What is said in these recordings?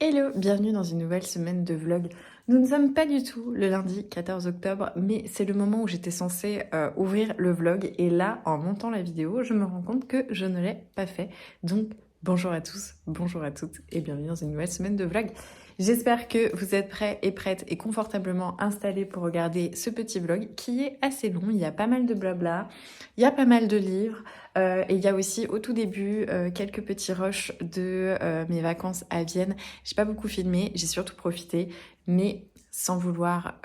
Hello, bienvenue dans une nouvelle semaine de vlog. Nous ne sommes pas du tout le lundi 14 octobre, mais c'est le moment où j'étais censée ouvrir le vlog. Et là, en montant la vidéo, je me rends compte que je ne l'ai pas fait. Donc, bonjour à tous, bonjour à toutes et bienvenue dans une nouvelle semaine de vlog. J'espère que vous êtes prêts et prêtes et confortablement installés pour regarder ce petit vlog qui est assez long. Il y a pas mal de blabla, il y a pas mal de livres. Et il y a aussi au tout début quelques petits rushs de mes vacances à Vienne. J'ai pas beaucoup filmé, j'ai surtout profité, mais sans vouloir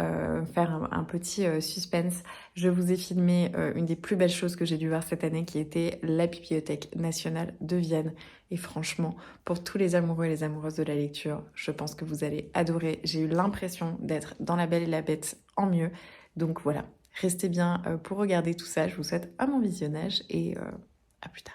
faire un petit suspense, je vous ai filmé une des plus belles choses que j'ai dû voir cette année qui était la Bibliothèque nationale de Vienne. Et franchement, pour tous les amoureux et les amoureuses de la lecture, je pense que vous allez adorer. J'ai eu l'impression d'être dans La Belle et la Bête en mieux. Donc voilà. Restez bien pour regarder tout ça. Je vous souhaite un bon visionnage et à plus tard.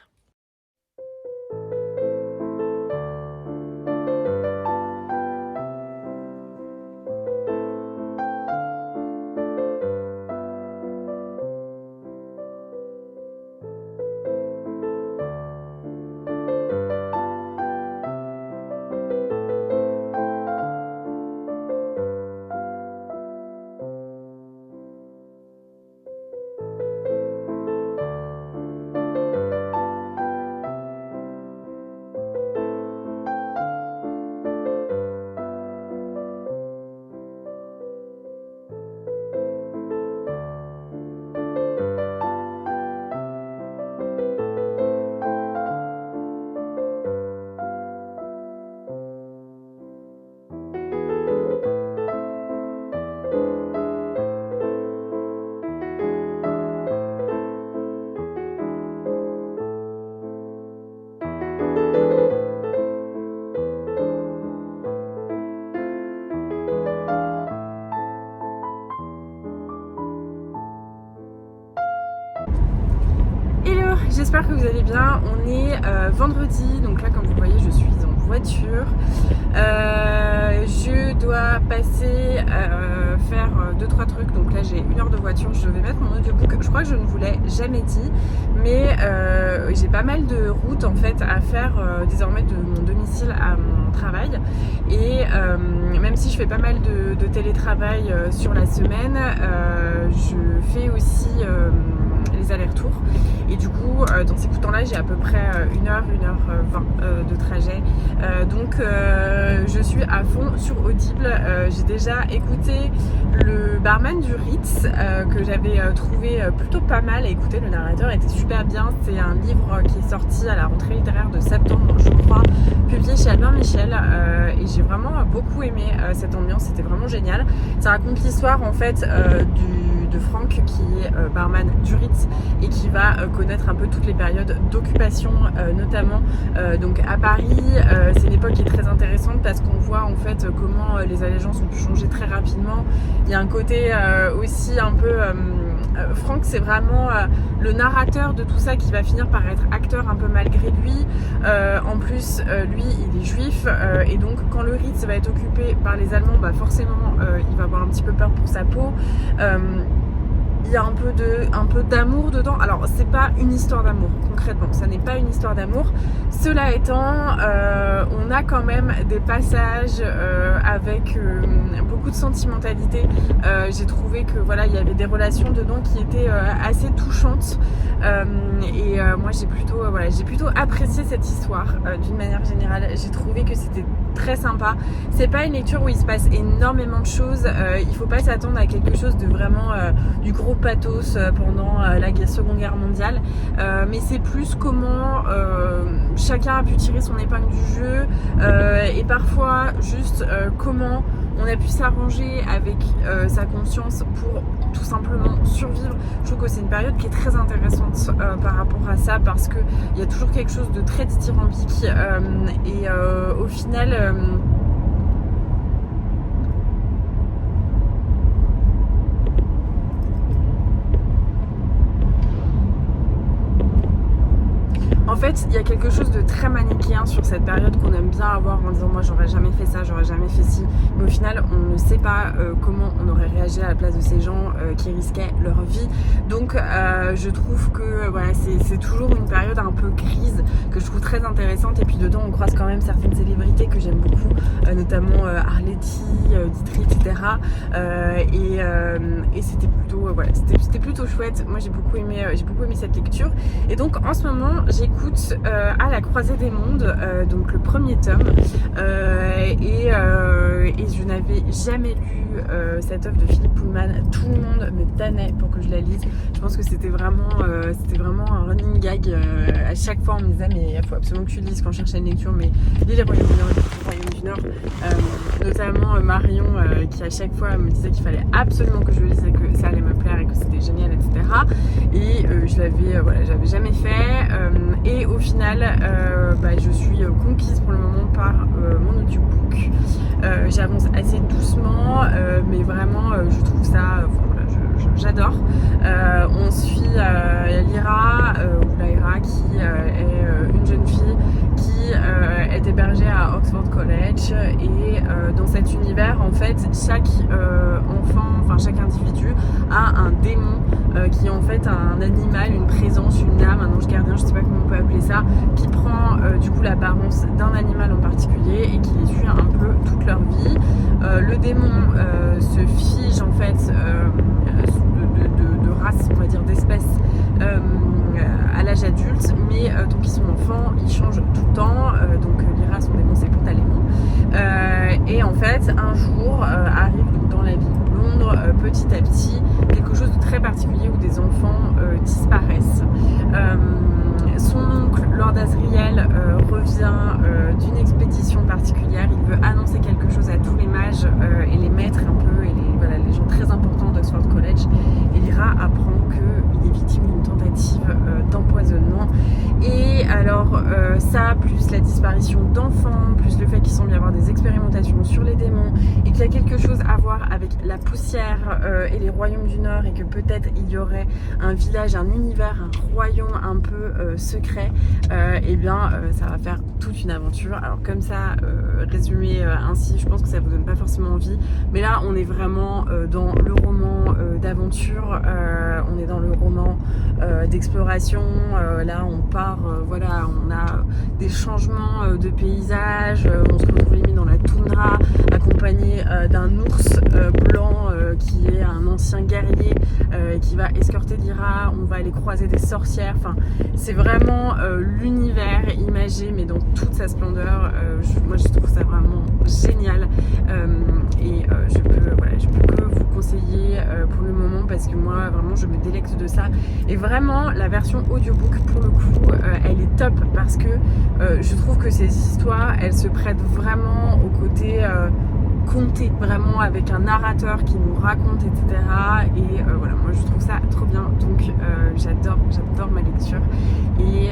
Hello, j'espère que vous allez bien. On est vendredi, donc là comme vous voyez je suis en voiture. Je dois passer faire 2-3 trucs, donc là j'ai 1 heure de voiture. Je vais mettre mon audiobook, je crois que je ne vous l'ai jamais dit, mais j'ai pas mal de routes en fait à faire désormais de mon domicile à mon travail. Et même si je fais pas mal de télétravail sur la semaine, je fais aussi les allers-retours. Et du coup, dans ces temps-là, j'ai à peu près 1h20 de trajet. Donc, je suis à fond sur Audible. J'ai déjà écouté le barman du Ritz que j'avais trouvé plutôt pas mal. Et écoutez, le narrateur était super bien. C'est un livre qui est sorti à la rentrée littéraire de septembre, je crois, publié chez Albin Michel. Et j'ai vraiment beaucoup aimé cette ambiance. C'était vraiment génial. Ça raconte l'histoire en fait de Franck qui est barman du Ritz et qui va connaître un peu toutes les périodes d'occupation notamment donc à Paris. C'est une époque qui est très intéressante parce qu'on voit en fait comment les allégeances ont pu changer très rapidement. Il y a un côté aussi un peu Franck, c'est vraiment le narrateur de tout ça qui va finir par être acteur un peu malgré lui. En plus, lui, il est juif et donc quand le Ritz va être occupé par les Allemands, bah forcément, il va avoir un petit peu peur pour sa peau. Il y a un peu d'amour dedans. Alors c'est pas une histoire d'amour concrètement, ça n'est pas une histoire d'amour. Cela étant, on a quand même des passages avec beaucoup de sentimentalité. J'ai trouvé que voilà, il y avait des relations dedans qui étaient assez touchantes. Moi j'ai plutôt apprécié cette histoire d'une manière générale. J'ai trouvé que c'était très sympa. C'est pas une lecture où il se passe énormément de choses. Il faut pas s'attendre à quelque chose de vraiment du gros pathos pendant la Seconde Guerre mondiale, mais c'est plus comment chacun a pu tirer son épingle du jeu et parfois juste comment on a pu s'arranger avec sa conscience pour tout simplement survivre. Je trouve que c'est une période qui est très intéressante par rapport à ça parce qu'il y a toujours quelque chose de très dithyrambique et au final en fait, il y a quelque chose de très manichéen sur cette période qu'on aime bien avoir en disant moi j'aurais jamais fait ça, j'aurais jamais fait ci, mais au final on ne sait pas comment on aurait réagi à la place de ces gens qui risquaient leur vie. Donc je trouve que voilà, c'est toujours une période un peu grise que je trouve très intéressante, et puis dedans on croise quand même certaines célébrités que j'aime beaucoup, notamment Arletty, Ditry, etc. Et c'était plutôt, c'était plutôt chouette. Moi j'ai beaucoup aimé cette lecture. Et donc en ce moment j'écoute À la croisée des mondes, donc le premier tome. Et je n'avais jamais lu cette œuvre de Philippe Pullman. Tout le monde me tannait pour que je la lise. Je pense que c'était vraiment un running gag. À chaque fois on me disait mais il faut absolument que tu lises quand je cherchais une lecture, mais lis les Royaumes du Nord, notamment Marion qui à chaque fois me disait qu'il fallait absolument que je le lise et que ça allait me plaire et que c'était génial, etc. Et j'avais jamais fait, et au final je suis conquise pour le moment par mon audiobook. J'avance assez doucement, mais vraiment je trouve ça, j'adore. On suit Lyra ou Lyra qui est une jeune fille qui est hébergée à Oxford College, et dans cet univers en fait chaque individu a un démon qui est en fait un animal, une présence, une âme, un ange gardien, je sais pas comment on peut appeler ça, qui prend du coup l'apparence d'un animal en particulier et qui les suit un peu toute leur vie. Le démon se fige en fait de race, on va dire, d'espèce à l'âge adulte, mais tant qu'ils sont enfants, ils changent tout le temps. Donc Lyra, son démon, c'est Pantaleon. Et en fait, un jour arrive donc dans la ville de Londres, petit à petit, quelque chose de très particulier où des enfants disparaissent. Son oncle, Lord Asriel, revient d'une expédition particulière. Il veut annoncer quelque chose à tous les mages et les maîtres un peu, et les gens très importants d'Oxford College. Et Lyra apprend qu'il est victime d'une tentative d'empoisonnement. Et alors ça, plus la disparition d'enfants, plus le fait qu'il semble y avoir des expérimentations sur les démons, et qu'il y a quelque chose à voir avec la poussière et les royaumes du Nord, et que peut-être il y aurait un village, un univers, un royaume un peu secret, ça va faire toute une aventure. Alors comme ça, résumé ainsi, je pense que ça vous donne pas forcément envie, mais là on est vraiment dans le roman d'aventure, on est dans le roman d'exploration. Là on part, on a des changements de paysage, on se retrouve limite dans la toundra, accompagné d'un ours blanc qui est un ancien guerrier qui va escorter Lyra. On va aller croiser des sorcières. Enfin, c'est vraiment l'univers imagé, mais dans toute sa splendeur. Moi, je trouve ça vraiment génial, et je peux que vous conseiller pour le moment, parce que moi, vraiment, je me délecte de ça. Et vraiment, la version audiobook, pour le coup, elle est top, parce que je trouve que ces histoires, elles se prêtent vraiment au côté conté, vraiment avec un narrateur qui nous raconte, etc. Et moi je trouve ça trop bien, donc j'adore ma lecture, et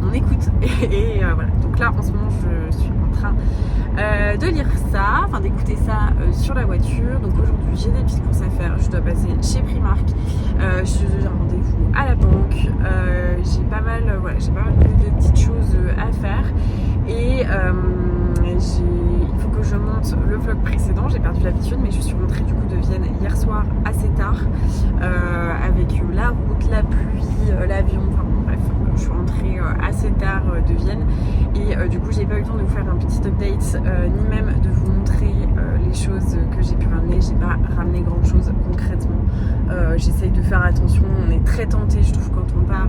mon écoute, et donc là en ce moment je suis en train de lire ça, d'écouter ça sur la voiture. Donc aujourd'hui j'ai des petites courses à faire, je dois passer chez Primark, j'ai un rendez-vous à la banque, j'ai pas mal de petites choses à faire, et il faut que je monte le vlog précédent. J'ai perdu l'habitude, mais je suis rentrée du coup de Vienne hier soir assez tard, avec la route, la pluie, l'avion, bref, je suis rentrée assez tard de Vienne, et du coup j'ai pas eu le temps de vous faire un petit update, ni même de vous montrer les choses que j'ai pu ramener. J'ai pas ramené grand chose concrètement. J'essaye de faire attention, on est très tenté, je trouve, quand on part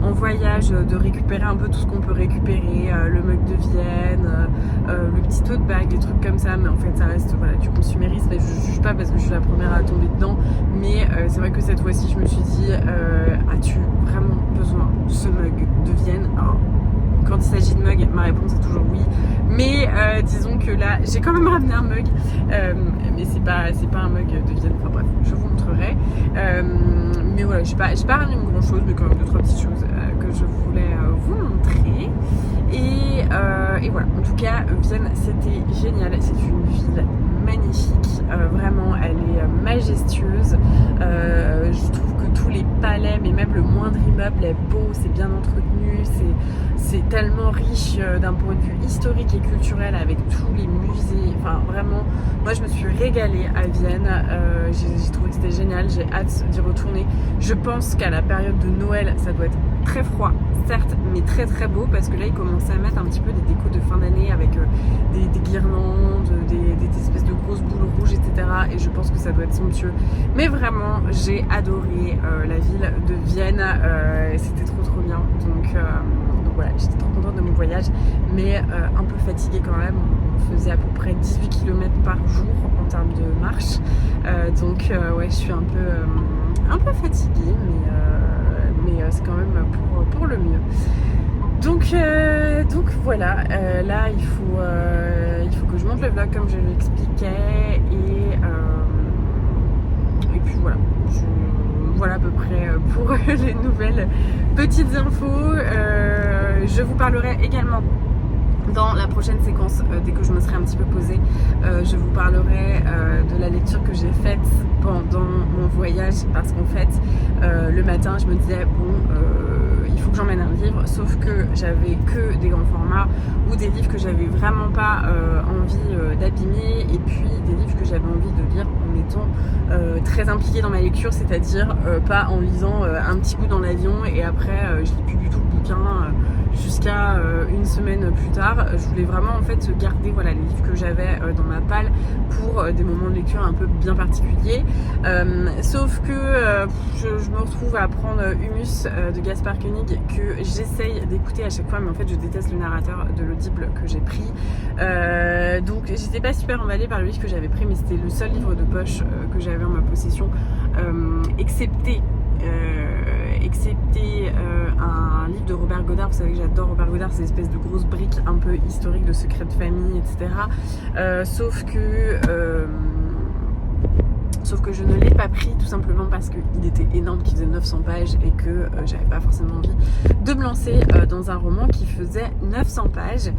en voyage, de récupérer un peu tout ce qu'on peut récupérer, le mug de Vienne, le petit tote bag, des trucs comme ça, mais en fait ça reste du consumérisme, et je juge pas parce que je suis la première à tomber dedans, mais c'est vrai que cette fois-ci je me suis dit, as-tu vraiment besoin de ce mug de Vienne? Alors, quand il s'agit de mug, ma réponse est toujours oui, mais disons que là j'ai quand même ramené un mug, mais c'est pas un mug de Vienne, enfin bref, je vous montrerai, mais voilà, j'ai pas ramené grand chose, mais quand même 2-3 petites choses que je voulais vous montrer, et voilà. En tout cas, Vienne, c'était génial, c'est une ville magnifique, vraiment elle est majestueuse, je trouve que tous les palais, mais même le moindre immeuble est beau, c'est bien entretenu, c'est tellement riche d'un point de vue historique et culturel, avec tous les musées, enfin vraiment Moi je me suis régalée à Vienne, j'ai trouvé que c'était génial, j'ai hâte d'y retourner. Je pense qu'à la période de Noël ça doit être très froid, certes, mais très très beau, parce que là ils commençaient à mettre un petit peu des décos de fin d'année avec des guirlandes, des espèces de grosses boules rouges, etc. Et je pense que ça doit être somptueux. Mais vraiment j'ai adoré la ville de Vienne, c'était trop bien. Donc voilà, j'étais trop contente de mon voyage, mais un peu fatiguée quand même. On faisait à peu près 18 km par jour en termes de marche, donc ouais, je suis un peu fatiguée, mais c'est quand même pour le mieux. Donc voilà, là il faut que je monte le vlog comme je l'expliquais, et puis voilà. Voilà à peu près pour les nouvelles petites infos. Je vous parlerai également dans la prochaine séquence, dès que je me serai un petit peu posée, je vous parlerai de la lecture que j'ai faite pendant mon voyage, parce qu'en fait le matin je me disais il faut que j'emmène un livre, sauf que j'avais que des grands formats ou des livres que j'avais vraiment pas envie d'abîmer, et puis des livres que j'avais envie de lire en étant très impliquée dans ma lecture, c'est-à-dire pas en lisant un petit bout dans l'avion et après je lis plus du tout le bouquin jusqu'à une semaine plus tard. Je voulais vraiment en fait garder voilà, les livres que j'avais dans ma palle pour des moments de lecture un peu bien particuliers, sauf que je me retrouve à prendre Humus de Gaspard Koenig, que j'essaye d'écouter à chaque fois, mais en fait je déteste le narrateur de l'audible que j'ai pris, donc j'étais pas super emballée par le livre que j'avais pris, mais c'était le seul livre de poche que j'avais en ma possession, excepté un livre de Robert Godard. Vous savez que j'adore Robert Godard, ces espèces de grosses briques un peu historiques de secrets de famille, etc. Sauf que je ne l'ai pas pris tout simplement parce qu'il était énorme, qu'il faisait 900 pages et que j'avais pas forcément envie de me lancer dans un roman qui faisait 900 pages.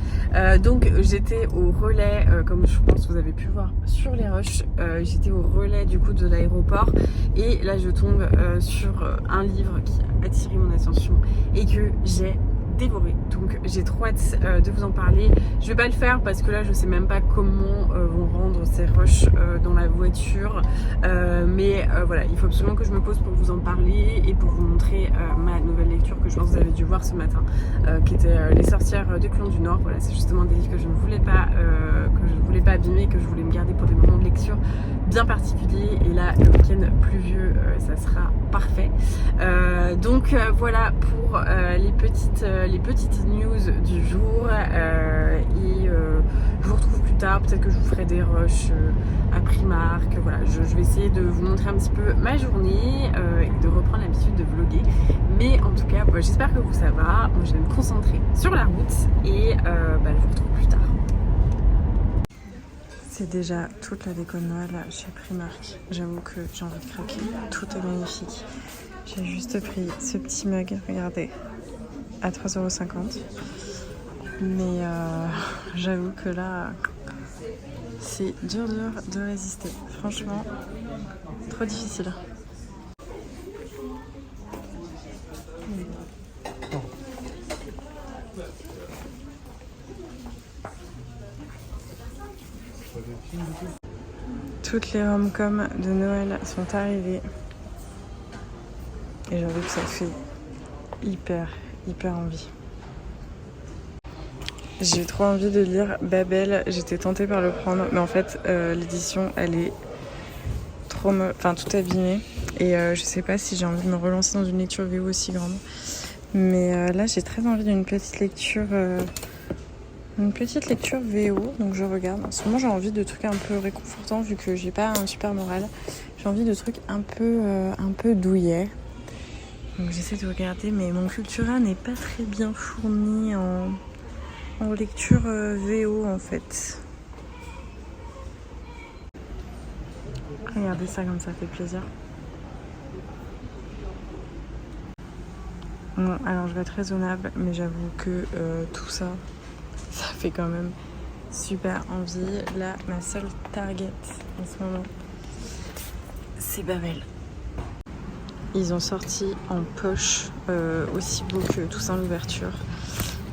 Donc j'étais au relais, comme je pense que vous avez pu voir sur les rushs, j'étais au relais du coup de l'aéroport, et là je tombe sur un livre qui a attiré mon attention et que j'ai dévoré. Donc j'ai trop hâte de vous en parler. Je vais pas le faire parce que là je sais même pas comment vont rendre ces rushs dans la voiture, mais voilà, il faut absolument que je me pose pour vous en parler et pour vous montrer ma nouvelle lecture que je pense que vous avez dû voir ce matin, qui était Les Sorcières de Clan du Nord. Voilà, c'est justement des livres que je ne voulais pas abîmer, que je voulais me garder pour des moments de lecture bien particuliers, et là le week-end pluvieux ça sera parfait. Donc voilà pour les petites news du jour, et je vous retrouve plus tard. Peut-être que je vous ferai des rushs à Primark. Voilà, je vais essayer de vous montrer un petit peu ma journée et de reprendre l'habitude de vlogger, mais en tout cas j'espère que ça va. Moi je vais me concentrer sur la route, et je vous retrouve plus tard. C'est déjà toute la déco de Noël chez Primark. J'avoue que j'ai envie de craquer. Tout est magnifique. J'ai juste pris ce petit mug, regardez, à 3,50 €. Mais j'avoue que là, c'est dur de résister. Franchement, trop difficile. Toutes les rom-coms de Noël sont arrivées. Et j'avoue que ça fait hyper envie. J'ai trop envie de lire Babel. J'étais tentée par le prendre, mais en fait l'édition elle est trop tout abîmée, et je sais pas si j'ai envie de me relancer dans une lecture VO aussi grande. Mais là j'ai très envie d'une petite lecture VO, donc je regarde. En ce moment j'ai envie de trucs un peu réconfortants vu que j'ai pas un super moral. J'ai envie de trucs un peu douillets. Donc j'essaie de regarder, mais mon Cultura n'est pas très bien fourni en lecture VO en fait. Regardez ça, comme ça fait plaisir. Bon, alors je vais être raisonnable, mais j'avoue que tout ça fait quand même super envie. Là, ma seule target en ce moment, c'est Babel. Ils ont sorti en poche, aussi beau que Toussaint l'ouverture,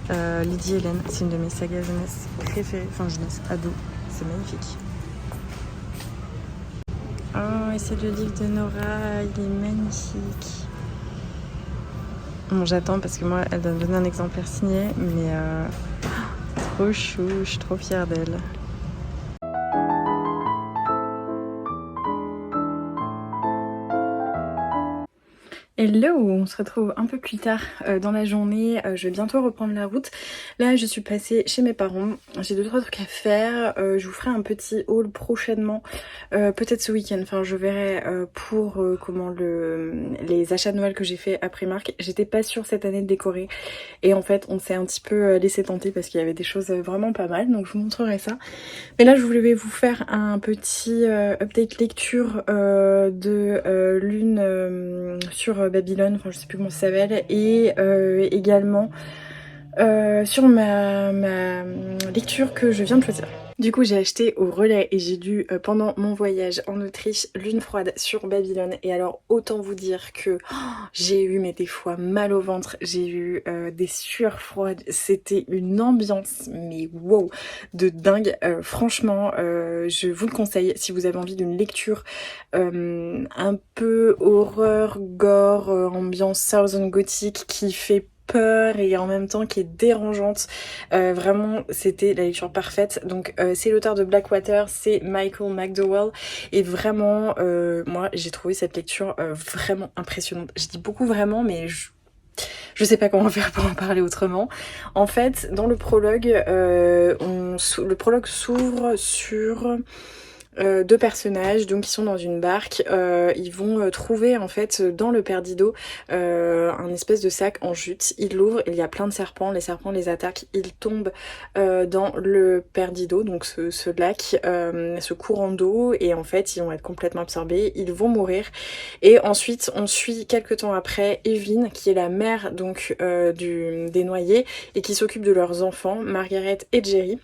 Lydie Hélène. C'est une de mes sagas jeunesse préférées, enfin jeunesse ado, c'est magnifique. et c'est le livre de Nora, il est magnifique. Bon, j'attends parce que moi elle doit me donner un exemplaire signé, mais trop chou, je suis trop fière d'elle. Hello, on se retrouve un peu plus tard dans la journée, je vais bientôt reprendre la route. Là je suis passée chez mes parents, j'ai 2-3 trucs à faire, je vous ferai un petit haul prochainement, peut-être ce week-end, enfin je verrai pour les achats de Noël que j'ai fait à Primark. J'étais pas sûre cette année de décorer et en fait on s'est un petit peu laissé tenter parce qu'il y avait des choses vraiment pas mal, donc je vous montrerai ça. Mais là je voulais vous faire un petit update lecture de l'une sur Babylone, enfin je sais plus comment ça s'appelle, et également sur ma lecture que je viens de choisir. Du coup j'ai acheté au Relais et j'ai lu pendant mon voyage en Autriche Lune froide sur Babylone, et alors autant vous dire que j'ai eu mais des fois mal au ventre, j'ai eu des sueurs froides, c'était une ambiance mais wow de dingue. Franchement je vous le conseille si vous avez envie d'une lecture un peu horreur, gore, ambiance Southern Gothic qui fait peur et en même temps qui est dérangeante. Vraiment c'était la lecture parfaite. Donc c'est l'auteur de Blackwater, c'est Michael McDowell, et vraiment moi j'ai trouvé cette lecture vraiment impressionnante. Je dis beaucoup vraiment, mais je sais pas comment faire pour en parler autrement. En fait dans le prologue le prologue s'ouvre sur deux personnages donc qui sont dans une barque. Ils vont trouver en fait dans le Perdido un espèce de sac en jute. Ils l'ouvrent, il y a plein de serpents, les serpents les attaquent, ils tombent dans le Perdido, donc ce lac, ce courant d'eau, et en fait ils vont être complètement absorbés, ils vont mourir. Et ensuite on suit quelques temps après Evelyn qui est la mère donc des noyés et qui s'occupe de leurs enfants, Margaret et Jerry.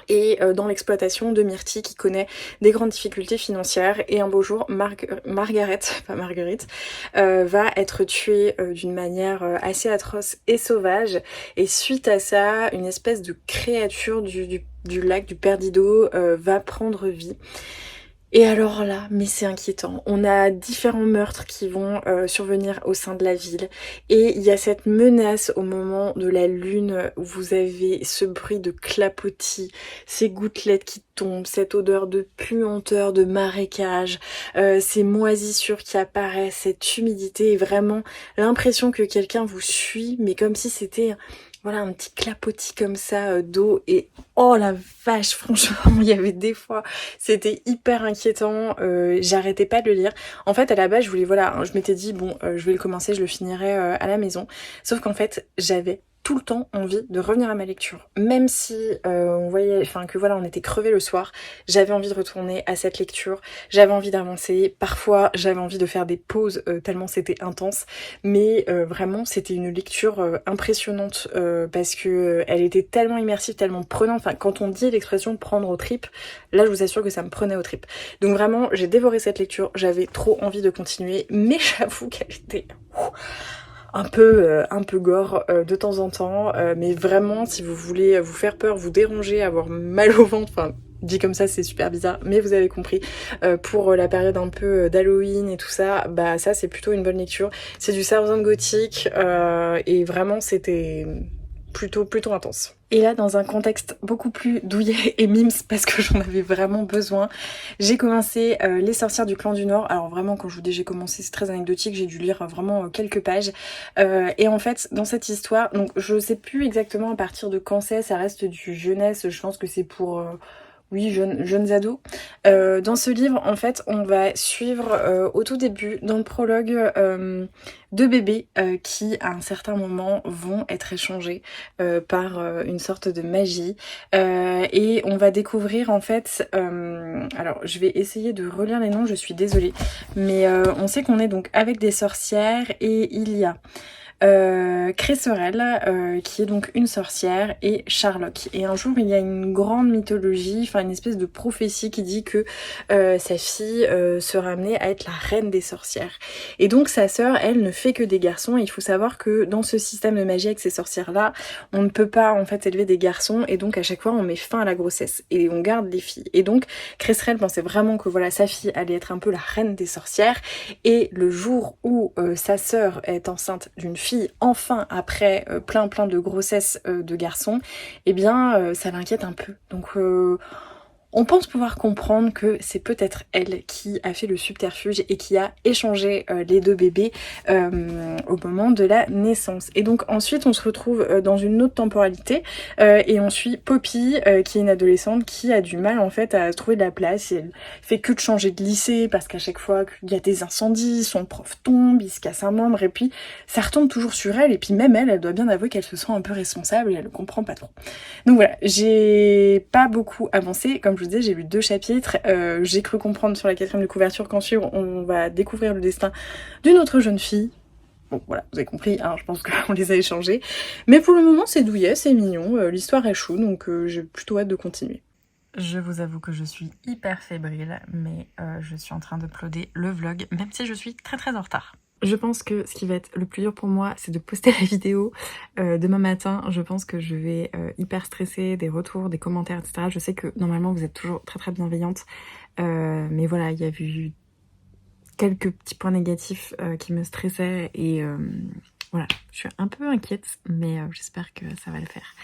Et dans l'exploitation de Myrtille qui connaît des grandes difficultés financières, et un beau jour Margaret, pas Marguerite, va être tuée d'une manière assez atroce et sauvage, et suite à ça une espèce de créature du lac du Perdido va prendre vie. Et alors là, mais c'est inquiétant, on a différents meurtres qui vont survenir au sein de la ville, et il y a cette menace au moment de la lune où vous avez ce bruit de clapotis, ces gouttelettes qui tombent, cette odeur de puanteur, de marécage, ces moisissures qui apparaissent, cette humidité, et vraiment l'impression que quelqu'un vous suit, mais comme si c'était voilà un petit clapotis comme ça d'eau. Et oh la vache, franchement il y avait des fois c'était hyper inquiétant, j'arrêtais pas de le lire. En fait à la base je voulais, voilà, je m'étais dit bon je vais le commencer, je le finirai à la maison, sauf qu'en fait j'avais tout le temps envie de revenir à ma lecture, même si on voyait, enfin que voilà on était crevés le soir, j'avais envie de retourner à cette lecture, j'avais envie d'avancer, parfois j'avais envie de faire des pauses tellement c'était intense, mais vraiment c'était une lecture impressionnante parce que elle était tellement immersive, tellement prenante. Enfin quand on dit l'expression prendre aux tripes, là je vous assure que ça me prenait aux tripes. Donc vraiment j'ai dévoré cette lecture, j'avais trop envie de continuer, mais j'avoue qu'elle était un peu gore de temps en temps, mais vraiment si vous voulez vous faire peur, vous déranger, avoir mal au ventre, enfin dit comme ça c'est super bizarre, mais vous avez compris, pour la période un peu d'Halloween et tout ça, bah ça c'est plutôt une bonne lecture. C'est du Southern Gothic et vraiment c'était plutôt intense. Et là dans un contexte beaucoup plus douillet et mimes parce que j'en avais vraiment besoin, j'ai commencé Les Sorcières du Clan du Nord. Alors vraiment quand je vous dis j'ai commencé, c'est très anecdotique, j'ai dû lire vraiment quelques pages, et en fait dans cette histoire, donc je sais plus exactement à partir de quand c'est, ça reste du jeunesse, je pense que c'est pour oui, jeunes ados. Dans ce livre, en fait, on va suivre au tout début, dans le prologue, deux bébés qui, à un certain moment, vont être échangés par une sorte de magie. Et on va découvrir, en fait... alors, je vais essayer de relire les noms, je suis désolée. Mais on sait qu'on est donc avec des sorcières, et il y a... Cresserelle, qui est donc une sorcière, et Sherlock. Et un jour, il y a une grande mythologie, enfin une espèce de prophétie qui dit que sa fille sera amenée à être la reine des sorcières. Et donc sa sœur, elle, ne fait que des garçons. Et il faut savoir que dans ce système de magie avec ces sorcières-là, on ne peut pas en fait élever des garçons, et donc à chaque fois, on met fin à la grossesse et on garde les filles. Et donc Cresserelle pensait vraiment que voilà, sa fille allait être un peu la reine des sorcières. Et le jour où sa sœur est enceinte d'une fille, enfin après plein de grossesses de garçons, eh bien ça l'inquiète un peu. Donc on pense pouvoir comprendre que c'est peut-être elle qui a fait le subterfuge et qui a échangé les deux bébés au moment de la naissance. Et donc ensuite on se retrouve dans une autre temporalité et on suit Poppy qui est une adolescente qui a du mal en fait à trouver de la place. Et elle fait que de changer de lycée parce qu'à chaque fois qu'il y a des incendies, son prof tombe, il se casse un membre et puis ça retombe toujours sur elle. Et puis même elle doit bien avouer qu'elle se sent un peu responsable et elle ne comprend pas trop. Donc voilà, j'ai pas beaucoup avancé. Comme je vous disais, j'ai lu 2 chapitres. J'ai cru comprendre sur la 4e de couverture qu'ensuite on va découvrir le destin d'une autre jeune fille. Bon voilà, vous avez compris, hein, je pense qu'on les a échangés. Mais pour le moment, c'est douillet, c'est mignon, l'histoire est chou, donc j'ai plutôt hâte de continuer. Je vous avoue que je suis hyper fébrile, mais je suis en train d'uploader le vlog, même si je suis très en retard. Je pense que ce qui va être le plus dur pour moi, c'est de poster la vidéo demain matin. Je pense que je vais hyper stresser, des retours, des commentaires, etc. Je sais que normalement vous êtes toujours très bienveillante, mais voilà, il y a eu quelques petits points négatifs qui me stressaient et voilà, je suis un peu inquiète, mais j'espère que ça va le faire.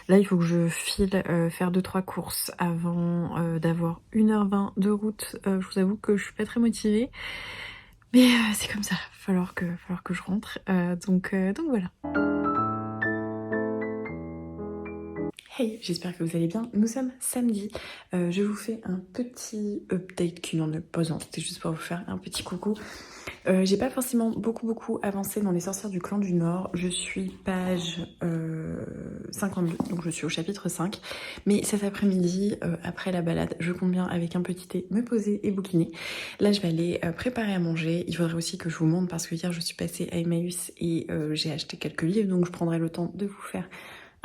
Là, il faut que je file faire 2-3 courses avant d'avoir 1h20 de route. Je vous avoue que je suis pas très motivée. Mais c'est comme ça, il va falloir que je rentre, donc voilà. Hey, j'espère que vous allez bien. Nous sommes samedi. Je vous fais un petit update qui n'en est pas un. C'était juste pour vous faire un petit coucou. J'ai pas forcément beaucoup avancé dans les sorcières du clan du Nord. Je suis page 52, donc je suis au chapitre 5. Mais cet après-midi, après la balade, je compte bien avec un petit thé me poser et bouquiner. Là, je vais aller préparer à manger. Il faudrait aussi que je vous montre parce que hier, je suis passée à Emmaüs et j'ai acheté quelques livres, donc je prendrai le temps de vous faire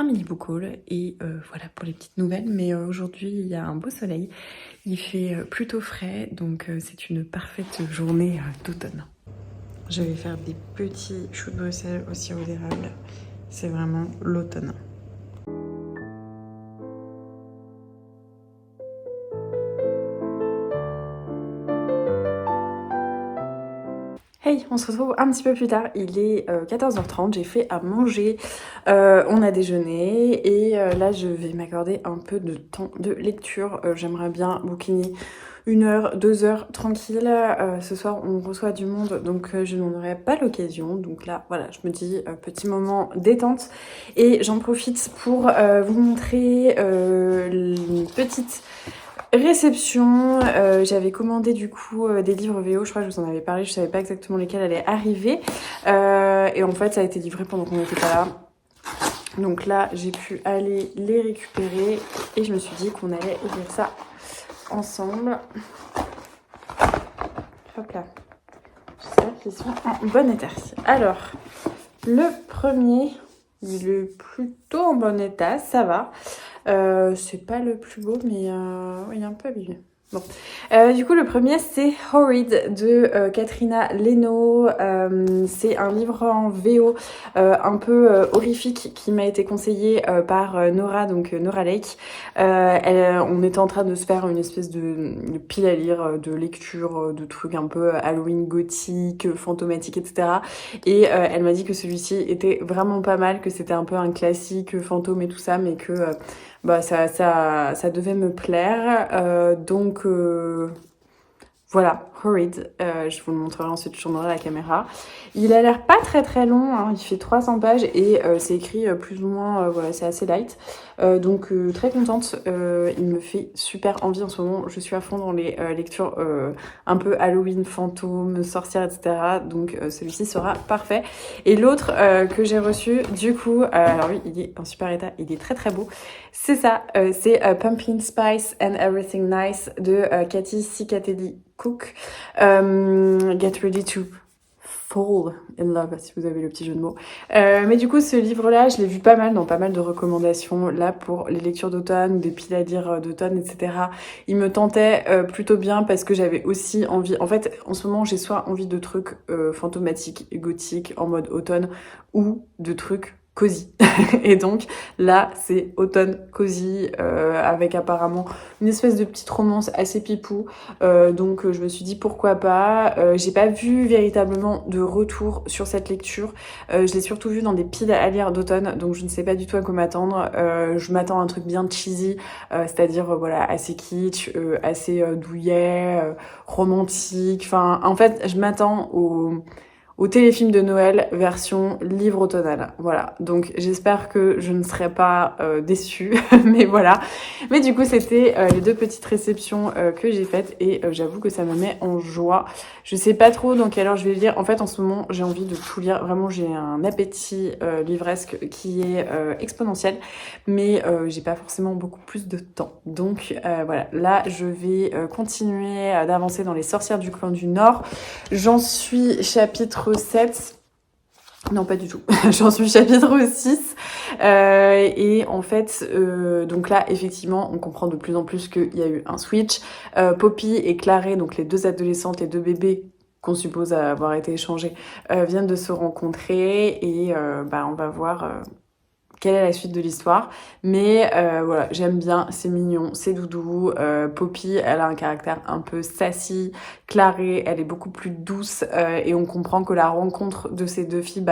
un mini book haul et voilà pour les petites nouvelles. Mais aujourd'hui il y a un beau soleil, il fait plutôt frais, donc c'est une parfaite journée d'automne. Je vais faire des petits choux de Bruxelles au sirop d'érable, c'est vraiment l'automne. Hey, on se retrouve un petit peu plus tard, il est 14h30, j'ai fait à manger, on a déjeuné et là je vais m'accorder un peu de temps de lecture. J'aimerais bien bouquiner 1h, 2h tranquille. Ce soir on reçoit du monde donc je n'en aurai pas l'occasion. Donc là voilà, je me dis petit moment détente et j'en profite pour vous montrer une petite réception. J'avais commandé du coup des livres VO, je crois que je vous en avais parlé, je savais pas exactement lesquels allaient arriver et en fait ça a été livré pendant qu'on n'était pas là. Donc là j'ai pu aller les récupérer et je me suis dit qu'on allait ouvrir ça ensemble. Hop là, j'espère qu'ils sont en bon état. Alors le premier, il est plutôt en bon état, ça va. C'est pas le plus beau, mais il est un peu abîmé. Bon. Du coup, le premier, c'est Horrid de Katrina Leno. C'est un livre en VO un peu horrifique qui m'a été conseillé par Nora, donc Nora Lake. On était en train de se faire une espèce de pile à lire, de lecture, de trucs un peu Halloween gothique, fantomatique, etc. Et elle m'a dit que celui-ci était vraiment pas mal, que c'était un peu un classique fantôme et tout ça, mais que bah ça devait me plaire. Donc voilà, Horrid. Je vous le montrerai ensuite, je tournerai la caméra. Il a l'air pas très long, hein, il fait 300 pages et c'est écrit plus ou moins, voilà, c'est assez light. Donc très contente, il me fait super envie en ce moment. Je suis à fond dans les lectures un peu Halloween, fantômes, sorcières, etc. Donc celui-ci sera parfait. Et l'autre que j'ai reçu, du coup, alors lui, il est en super état, il est très beau. C'est ça, c'est Pumpkin Spice and Everything Nice de Cathy Cicatelli Cook. Get ready to fall in love, si vous avez le petit jeu de mots. Mais du coup, ce livre-là, je l'ai vu pas mal dans pas mal de recommandations, là, pour les lectures d'automne, des piles à lire d'automne, etc. Il me tentait plutôt bien parce que j'avais aussi envie... En fait, en ce moment, j'ai soit envie de trucs fantomatiques, gothiques, en mode automne, ou de trucs cosy. Et donc, là, c'est automne cosy, avec apparemment une espèce de petite romance assez pipou. Donc je me suis dit pourquoi pas. J'ai pas vu véritablement de retour sur cette lecture. Je l'ai surtout vu dans des piles à lire d'automne, donc je ne sais pas du tout à quoi m'attendre. Je m'attends à un truc bien cheesy, c'est-à-dire voilà, assez kitsch, assez douillet, romantique. Enfin, en fait, je m'attends au téléfilm de Noël version livre automnal. Voilà, donc j'espère que je ne serai pas déçue, mais voilà. Mais du coup, c'était les deux petites réceptions que j'ai faites et j'avoue que ça me met en joie. Je sais pas trop dans quelle heure je vais lire. En fait, en ce moment, j'ai envie de tout lire. Vraiment, j'ai un appétit livresque qui est exponentiel, mais j'ai pas forcément beaucoup plus de temps. Donc voilà, là, je vais continuer d'avancer dans Les Sorcières du Clan du Nord. J'en suis chapitre 7. Non, pas du tout. J'en suis chapitre 6. Et en fait, donc là, effectivement, on comprend de plus en plus qu'il y a eu un switch. Poppy et Clarée, donc les deux adolescentes, les deux bébés qu'on suppose avoir été échangés, viennent de se rencontrer et on va voir quelle est la suite de l'histoire. Mais voilà, j'aime bien, c'est mignon, c'est doudou. Poppy, elle a un caractère un peu sassy. Clarée, elle est beaucoup plus douce et on comprend que la rencontre de ces deux filles,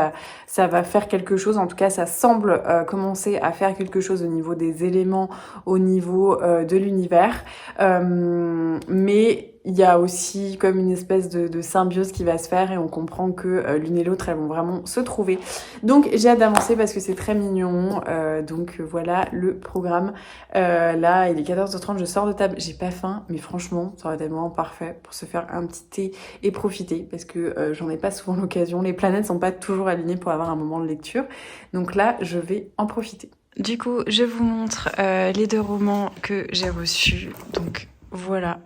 ça va faire quelque chose. En tout cas, ça semble commencer à faire quelque chose au niveau des éléments, au niveau de l'univers. Mais il y a aussi comme une espèce de symbiose qui va se faire et on comprend que l'une et l'autre, elles vont vraiment se trouver. Donc j'ai hâte d'avancer parce que c'est très mignon. Donc voilà le programme. Là, il est 14h30, je sors de table. J'ai pas faim, mais franchement, ça aurait été vraiment parfait pour se faire un petit thé et profiter parce que j'en ai pas souvent l'occasion. Les planètes sont pas toujours alignées pour avoir un moment de lecture. Donc là, je vais en profiter. Du coup, je vous montre les deux romans que j'ai reçus. Donc voilà.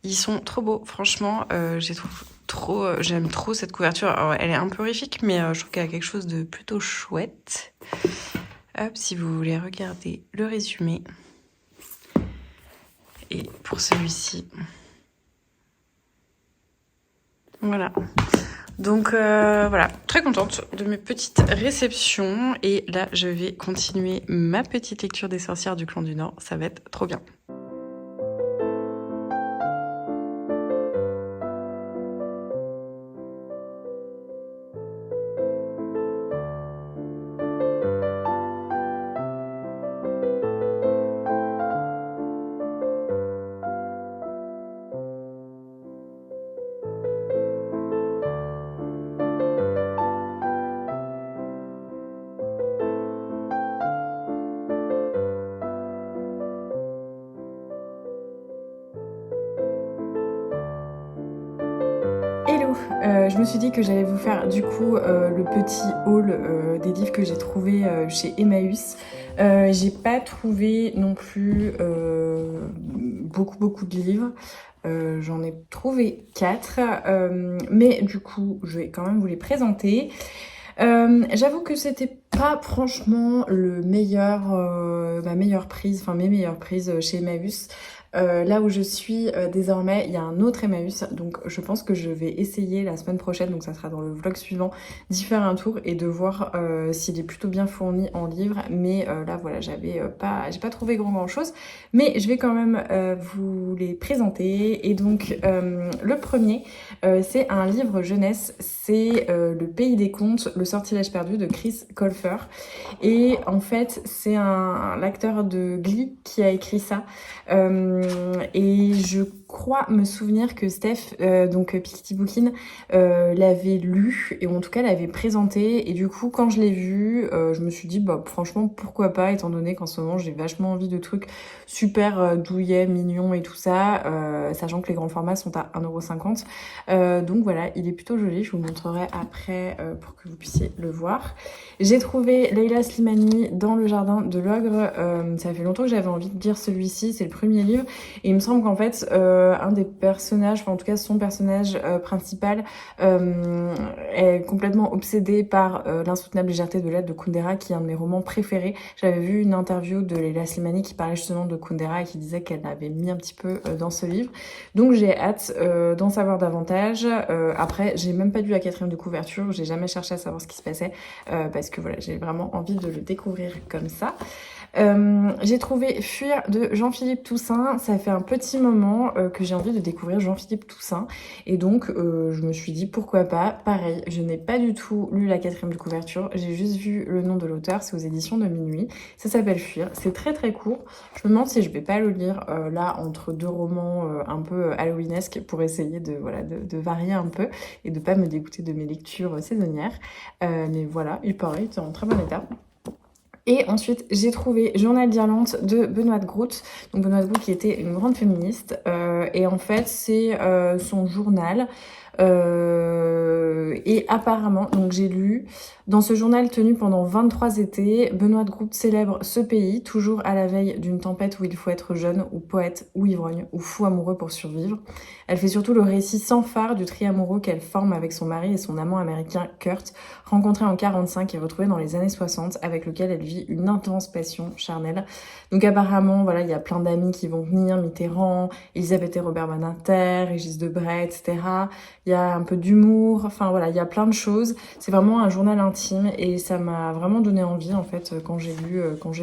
Ils sont trop beaux, franchement, j'aime trop cette couverture. Alors, elle est un peu horrifique, mais je trouve qu'elle a quelque chose de plutôt chouette. Hop, si vous voulez regarder le résumé. Et pour celui-ci. Voilà. Donc voilà, très contente de mes petites réceptions. Et là, je vais continuer ma petite lecture des Sorcières du Clan du Nord. Ça va être trop bien. Hello, je me suis dit que j'allais vous faire du coup le petit haul des livres que j'ai trouvés chez Emmaüs. J'ai pas trouvé non plus beaucoup de livres. J'en ai trouvé 4, mais du coup je vais quand même vous les présenter. J'avoue que c'était pas franchement le meilleur, mes meilleures prises chez Emmaüs. Là où je suis désormais, il y a un autre Emmaüs, donc je pense que je vais essayer la semaine prochaine, donc ça sera dans le vlog suivant, d'y faire un tour et de voir s'il est plutôt bien fourni en livres. Mais là voilà, j'ai pas trouvé grand chose, mais je vais quand même vous les présenter. Et donc le premier, c'est un livre jeunesse, c'est Le Pays des Contes, le sortilège perdu de Chris Colfer. Et en fait, c'est l'acteur de Glee qui a écrit ça. Et je crois me souvenir que Steph, donc Piketty Bookin, l'avait lu et en tout cas l'avait présenté. Et du coup, quand je l'ai vu, je me suis dit, franchement, pourquoi pas, étant donné qu'en ce moment j'ai vachement envie de trucs super douillets, mignons et tout ça, sachant que les grands formats sont à 1,50 €. Donc voilà, il est plutôt joli. Je vous montrerai après pour que vous puissiez le voir. J'ai trouvé Leila Slimani dans le jardin de l'ogre. Ça fait longtemps que j'avais envie de lire celui-ci, c'est le premier livre. Et il me semble qu'en fait, un des personnages, enfin en tout cas son personnage principal est complètement obsédé par l'insoutenable légèreté de l'être de Kundera, qui est un de mes romans préférés. J'avais vu une interview de Leila Slimani qui parlait justement de Kundera et qui disait qu'elle l'avait mis un petit peu dans ce livre. Donc j'ai hâte d'en savoir davantage. Après, j'ai même pas lu la 4e de couverture, j'ai jamais cherché à savoir ce qui se passait parce que voilà, j'ai vraiment envie de le découvrir comme ça. J'ai trouvé Fuir de Jean-Philippe Toussaint. Ça fait un petit moment que j'ai envie de découvrir Jean-Philippe Toussaint et donc je me suis dit pourquoi pas. Pareil, je n'ai pas du tout lu la 4e de couverture, j'ai juste vu le nom de l'auteur, c'est aux éditions de Minuit. Ça s'appelle Fuir, c'est très très court. Je me demande si je vais pas le lire là entre deux romans un peu halloweenesques pour essayer de, voilà, de varier un peu et de pas me dégoûter de mes lectures saisonnières. Mais voilà, il paraît, c'est en très bon état. Et ensuite, j'ai trouvé Journal d'Irlande de Benoît de Groot. Donc Benoît de Groot qui était une grande féministe. Et en fait, c'est son journal. Et apparemment, donc j'ai lu, dans ce journal tenu pendant 23 étés, Benoît de Groot célèbre ce pays, toujours à la veille d'une tempête où il faut être jeune, ou poète, ou ivrogne, ou fou amoureux pour survivre. Elle fait surtout le récit sans phare du trio amoureux qu'elle forme avec son mari et son amant américain Kurt, rencontré en 45 et retrouvé dans les années 60, avec lequel elle vit une intense passion charnelle. Donc apparemment, voilà, il y a plein d'amis qui vont venir, Mitterrand, Elisabeth et Robert Badinter, Régis Debray, etc. Il y a un peu d'humour, enfin voilà, il y a plein de choses. C'est vraiment un journal intime et ça m'a vraiment donné envie en fait quand j'ai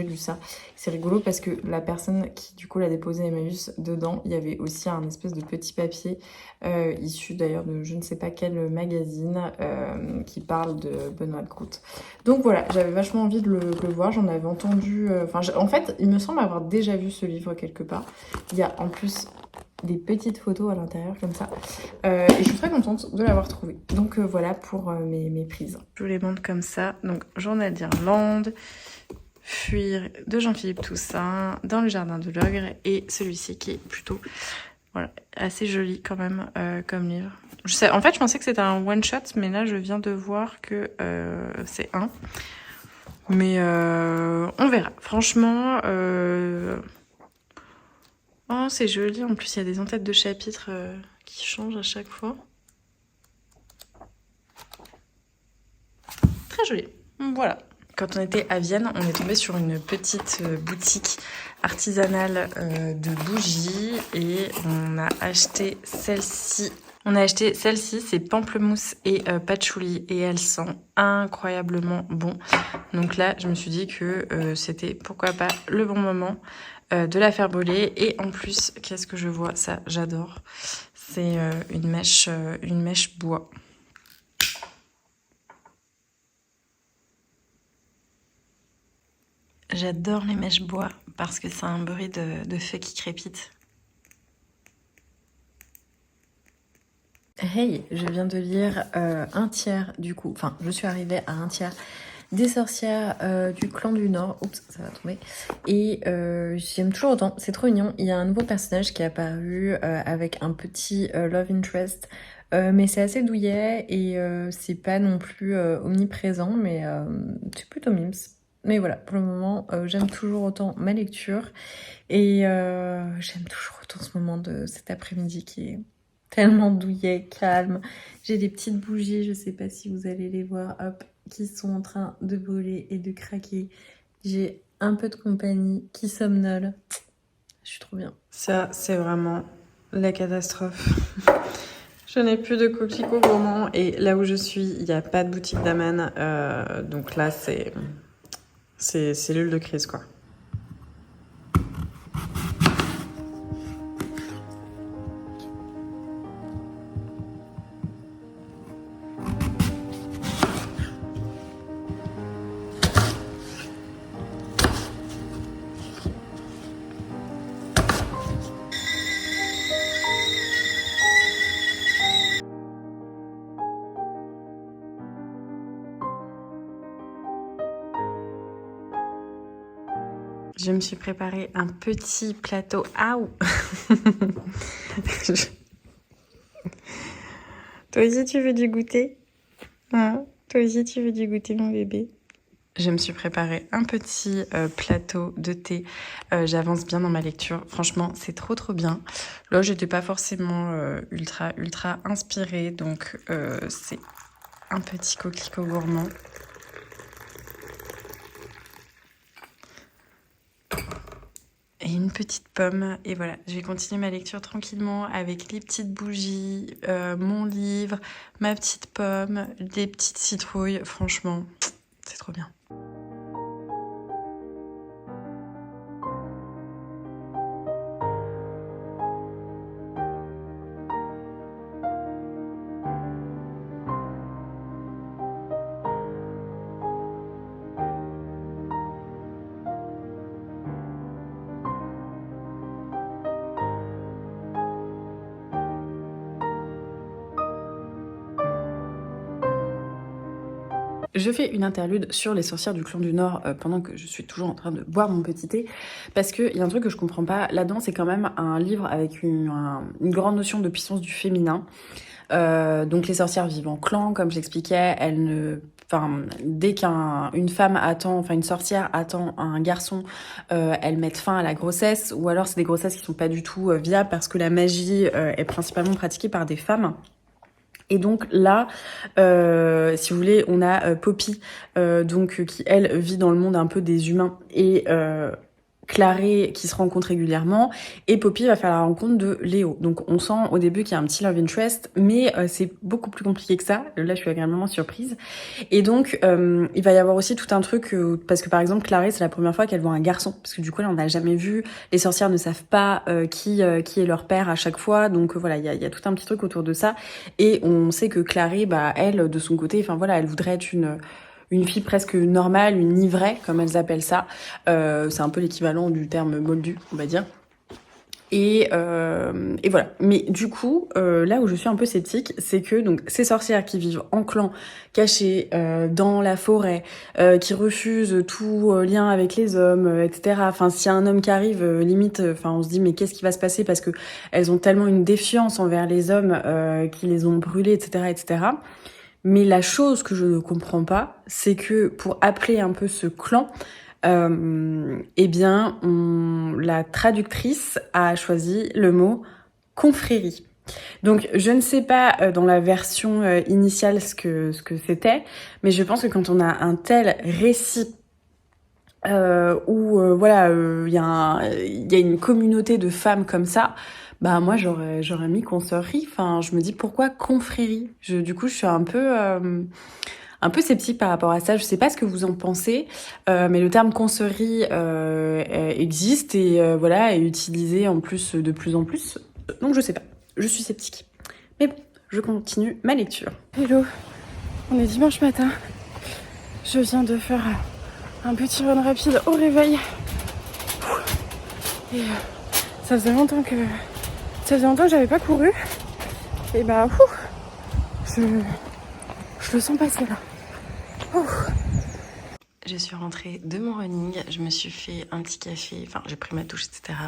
lu ça. C'est rigolo parce que la personne qui du coup l'a déposé Emmaüs, dedans, il y avait aussi un espèce de petit papier issu d'ailleurs de je ne sais pas quel magazine qui parle de Benoît de Groot. Donc voilà, j'avais vachement envie de le voir, j'en avais entendu... en fait, il me semble avoir déjà vu ce livre quelque part. Il y a en plus des petites photos à l'intérieur comme ça. Et je suis très contente de l'avoir trouvé. Donc voilà pour mes prises. Je vous les montre comme ça. Donc Journal d'Irlande, Fuir de Jean-Philippe Toussaint, Dans le jardin de l'ogre et celui-ci qui est plutôt voilà, assez joli quand même comme livre. En fait, je pensais que c'était un one-shot, mais là, je viens de voir que c'est un. Mais on verra. Franchement, oh, c'est joli. En plus, il y a des entêtes de chapitres qui changent à chaque fois. Très joli. Voilà. Quand on était à Vienne, on est tombé sur une petite boutique artisanale de bougies et on a acheté celle-ci. C'est pamplemousse et patchouli et elles sentent incroyablement bon. Donc là, je me suis dit que c'était pourquoi pas le bon moment de la faire brûler. Et en plus, qu'est-ce que je vois? Ça, j'adore. C'est une mèche bois. J'adore les mèches bois parce que c'est un bruit de feu qui crépite. Hey, je viens de lire un tiers du coup, enfin je suis arrivée à un tiers des sorcières du clan du Nord. Oups, ça va tomber. Et j'aime toujours autant, c'est trop mignon. Il y a un nouveau personnage qui est apparu avec un petit love interest. Mais c'est assez douillet et c'est pas non plus omniprésent, mais c'est plutôt mimes. Mais voilà, pour le moment, j'aime toujours autant ma lecture et j'aime toujours autant ce moment de cet après-midi qui est tellement douillet, calme. J'ai des petites bougies, je sais pas si vous allez les voir, hop, qui sont en train de brûler et de craquer. J'ai un peu de compagnie qui somnole. Je suis trop bien. Ça, c'est vraiment la catastrophe. Je n'ai plus de coquelicots gourmands et là où je suis, il n'y a pas de boutique d'Aman. Donc là, c'est cellule de crise, quoi. Je me suis préparé un petit plateau. Aouh. Toi aussi, tu veux du goûter, hein? Toi aussi, tu veux du goûter, mon bébé? Je me suis préparé un petit plateau de thé. J'avance bien dans ma lecture. Franchement, c'est trop bien. Là, j'étais pas forcément ultra inspirée. Donc, c'est un petit coquelicot gourmand. Et une petite pomme. Et voilà, je vais continuer ma lecture tranquillement avec les petites bougies, mon livre, ma petite pomme, des petites citrouilles. Franchement, c'est trop bien. Je fais une interlude sur les sorcières du clan du Nord pendant que je suis toujours en train de boire mon petit thé, parce qu'il y a un truc que je comprends pas là-dedans, c'est quand même un livre avec une grande notion de puissance du féminin. Donc les sorcières vivent en clan, comme j'expliquais, elles ne... Enfin, dès qu'une femme attend, enfin une sorcière attend un garçon, elles mettent fin à la grossesse, ou alors c'est des grossesses qui sont pas du tout viables parce que la magie est principalement pratiquée par des femmes. Et donc là, si vous voulez, on a Poppy, donc qui elle vit dans le monde un peu des humains, et Clarée qui se rencontrent régulièrement, et Poppy va faire la rencontre de Léo. Donc on sent au début qu'il y a un petit love interest, mais c'est beaucoup plus compliqué que ça. Là, je suis agréablement surprise. Et donc il va y avoir aussi tout un truc, parce que par exemple Clarée, c'est la première fois qu'elle voit un garçon, parce que du coup là on n'a jamais vu, les sorcières ne savent pas qui est leur père à chaque fois, donc voilà, il y a tout un petit truc autour de ça. Et on sait que Clarée, bah elle, de son côté, enfin voilà, elle voudrait être une fille presque normale, une ivrée, comme elles appellent ça. C'est un peu l'équivalent du terme moldu, on va dire. Et voilà. Mais du coup, là où je suis un peu sceptique, c'est que donc ces sorcières qui vivent en clan, cachées dans la forêt, qui refusent tout lien avec les hommes, etc. Enfin, s'il y a un homme qui arrive, limite, enfin, on se dit mais qu'est-ce qui va se passer, parce que elles ont tellement une défiance envers les hommes qui les ont brûlés, etc., etc. Mais la chose que je ne comprends pas, c'est que pour appeler un peu ce clan, eh bien, la traductrice a choisi le mot confrérie. Donc, je ne sais pas dans la version initiale ce que c'était, mais je pense que quand on a un tel récit où voilà, il y a une communauté de femmes comme ça, bah moi j'aurais mis consoeurie. Enfin, je me dis pourquoi confrérie. Du coup, je suis un peu sceptique par rapport à ça. Je sais pas ce que vous en pensez, mais le terme consoeurie existe et voilà, est utilisé en plus de plus en plus. Donc je sais pas, je suis sceptique. Mais bon, je continue ma lecture. Hello, on est dimanche matin. Je viens de faire un petit run rapide au réveil. Et ça faisait longtemps que j'avais pas couru. Et bah, je le sens passer là. Je suis rentrée de mon running, je me suis fait un petit café, enfin j'ai pris ma douche, etc.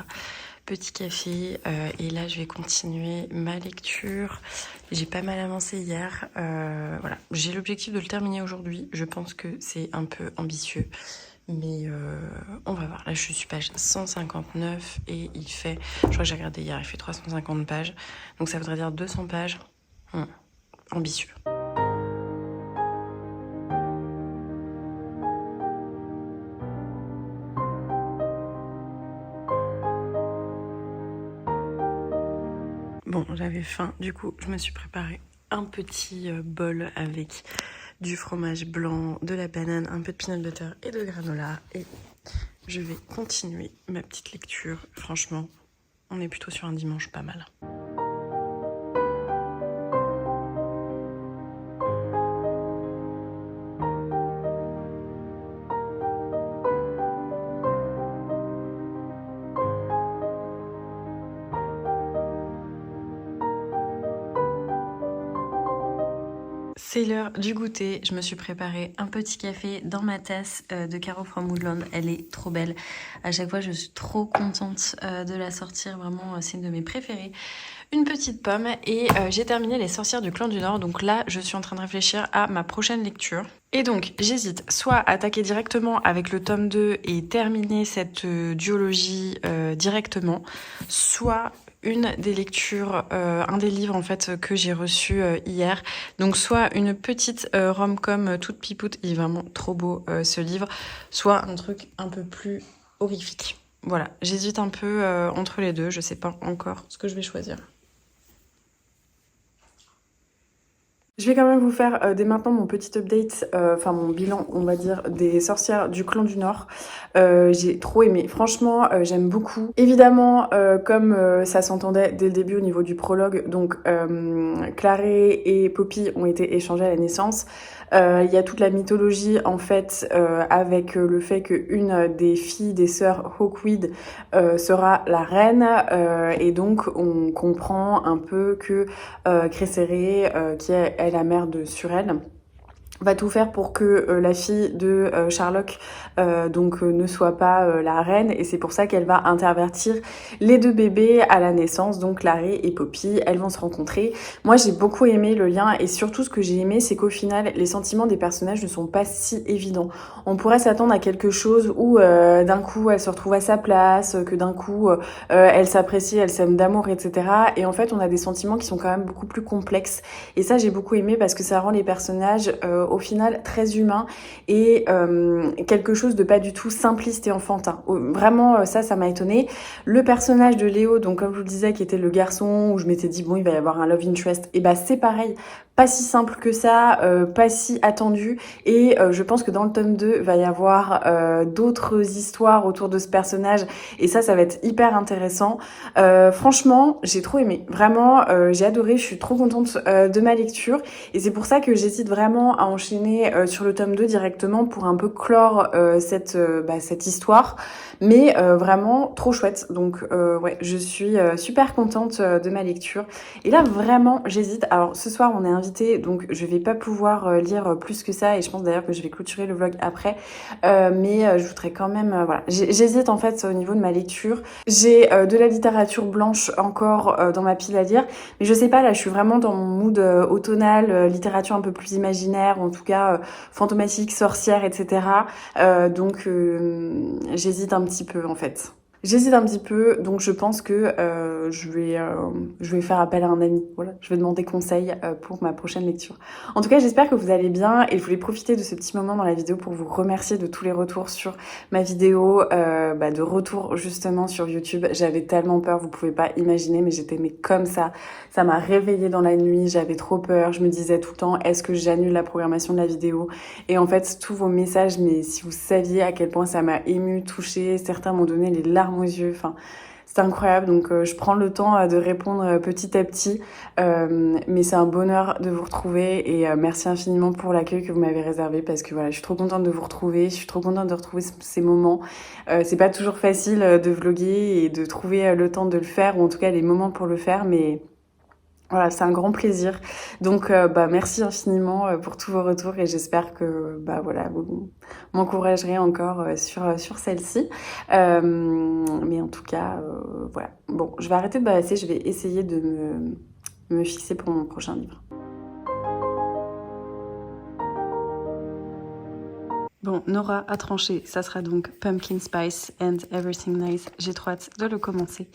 Petit café, et là je vais continuer ma lecture. J'ai pas mal avancé hier, voilà. J'ai l'objectif de le terminer aujourd'hui, je pense que c'est un peu ambitieux. Mais on va voir. Là, je suis page 159 et il fait, je crois que j'ai regardé hier, il fait 350 pages. Donc ça voudrait dire 200 pages. Ambitieux. Bon, j'avais faim. Du coup, je me suis préparé un petit bol avec du fromage blanc, de la banane, un peu de peanut butter et de granola. Et je vais continuer ma petite lecture. Franchement, on est plutôt sur un dimanche pas mal. C'est l'heure du goûter. Je me suis préparé un petit café dans ma tasse de Caro from Woodland. Elle est trop belle. À chaque fois, je suis trop contente de la sortir. Vraiment, c'est une de mes préférées. une petite pomme et j'ai terminé Les Sorcières du Clan du Nord. Donc là, je suis en train de réfléchir à ma prochaine lecture. Et donc, j'hésite soit à attaquer directement avec le tome 2 et terminer cette duologie directement, soit une des lectures, un des livres en fait que j'ai reçu hier. Donc soit une petite rom-com toute pipoute, il est vraiment trop beau ce livre, soit un truc un peu plus horrifique. Voilà, j'hésite un peu entre les deux, je sais pas encore ce que je vais choisir. Je vais quand même vous faire dès maintenant mon petit update, enfin mon bilan, on va dire, des sorcières du clan du Nord. J'ai trop aimé, franchement, j'aime beaucoup. Évidemment, comme ça s'entendait dès le début au niveau du prologue, donc Clarée et Poppy ont été échangées à la naissance. Il y a toute la mythologie en fait avec le fait qu'une des filles des sœurs Hawkweed sera la reine et donc on comprend un peu que Cresseré, qui est la mère de Surelle, va tout faire pour que la fille de Sherlock ne soit pas la reine, et c'est pour ça qu'elle va intervertir les deux bébés à la naissance, donc Clarée et Poppy. Elles vont se rencontrer. Moi j'ai beaucoup aimé le lien, et surtout ce que j'ai aimé c'est qu'au final les sentiments des personnages ne sont pas si évidents. On pourrait s'attendre à quelque chose où d'un coup elle se retrouve à sa place, que d'un coup elle s'apprécie, elle s'aime d'amour, etc. Et en fait on a des sentiments qui sont quand même beaucoup plus complexes, et ça j'ai beaucoup aimé parce que ça rend les personnages au final très humain et quelque chose de pas du tout simpliste et enfantin. Vraiment, ça m'a étonnée. Le personnage de Léo, donc comme je vous le disais, qui était le garçon où je m'étais dit bon, il va y avoir un love interest, et bah c'est pareil, pas si simple que ça, pas si attendu, et je pense que dans le tome 2 va y avoir d'autres histoires autour de ce personnage, et ça va être hyper intéressant. Franchement, j'ai trop aimé, vraiment, j'ai adoré, je suis trop contente de ma lecture, et c'est pour ça que j'hésite vraiment à enchaîner sur le tome 2 directement pour un peu clore cette histoire, mais vraiment trop chouette. Donc ouais, je suis super contente de ma lecture, et là vraiment j'hésite. Alors ce soir on est invité, donc je vais pas pouvoir lire plus que ça, et je pense d'ailleurs que je vais clôturer le vlog après, mais je voudrais quand même voilà, j'hésite en fait au niveau de ma lecture. J'ai de la littérature blanche encore dans ma pile à lire, mais je sais pas, là je suis vraiment dans mon mood automnal, littérature un peu plus imaginaire, en tout cas fantomatique, sorcière, etc. Donc j'hésite un petit peu en fait. J'hésite un petit peu, donc je pense que je vais faire appel à un ami. Voilà, je vais demander conseil pour ma prochaine lecture. En tout cas, j'espère que vous allez bien, et je voulais profiter de ce petit moment dans la vidéo pour vous remercier de tous les retours sur ma vidéo, de retour justement sur YouTube. J'avais tellement peur, vous pouvez pas imaginer, mais j'étais comme ça. Ça m'a réveillée dans la nuit, j'avais trop peur. Je me disais tout le temps, est-ce que j'annule la programmation de la vidéo? Et en fait, tous vos messages, mais si vous saviez à quel point ça m'a émue, touchée, certains m'ont donné les larmes aux yeux, enfin c'est incroyable. Donc je prends le temps de répondre petit à petit, mais c'est un bonheur de vous retrouver, et merci infiniment pour l'accueil que vous m'avez réservé, parce que voilà, je suis trop contente de vous retrouver, je suis trop contente de retrouver ces moments. C'est pas toujours facile de vlogger et de trouver le temps de le faire, ou en tout cas les moments pour le faire, mais voilà, c'est un grand plaisir. Donc merci infiniment pour tous vos retours, et j'espère que voilà, vous m'encouragerez encore sur celle-ci. Mais en tout cas, voilà. Bon, je vais arrêter de bavasser, je vais essayer de me fixer pour mon prochain livre. Bon, Nora a tranché, ça sera donc Pumpkin Spice and Everything Nice. J'ai trop hâte de le commencer.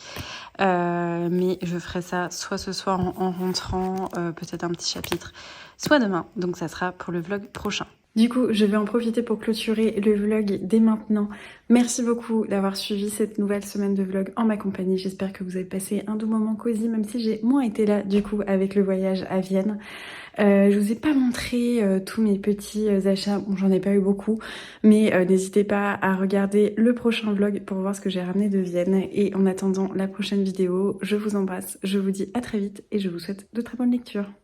Mais je ferai ça soit ce soir en rentrant, peut-être un petit chapitre, soit demain. Donc ça sera pour le vlog prochain. Du coup, je vais en profiter pour clôturer le vlog dès maintenant. Merci beaucoup d'avoir suivi cette nouvelle semaine de vlog en ma compagnie. J'espère que vous avez passé un doux moment cosy, même si j'ai moins été là du coup avec le voyage à Vienne. Je vous ai pas montré tous mes petits achats, bon j'en ai pas eu beaucoup, mais n'hésitez pas à regarder le prochain vlog pour voir ce que j'ai ramené de Vienne. Et en attendant la prochaine vidéo, je vous embrasse, je vous dis à très vite, et je vous souhaite de très bonnes lectures.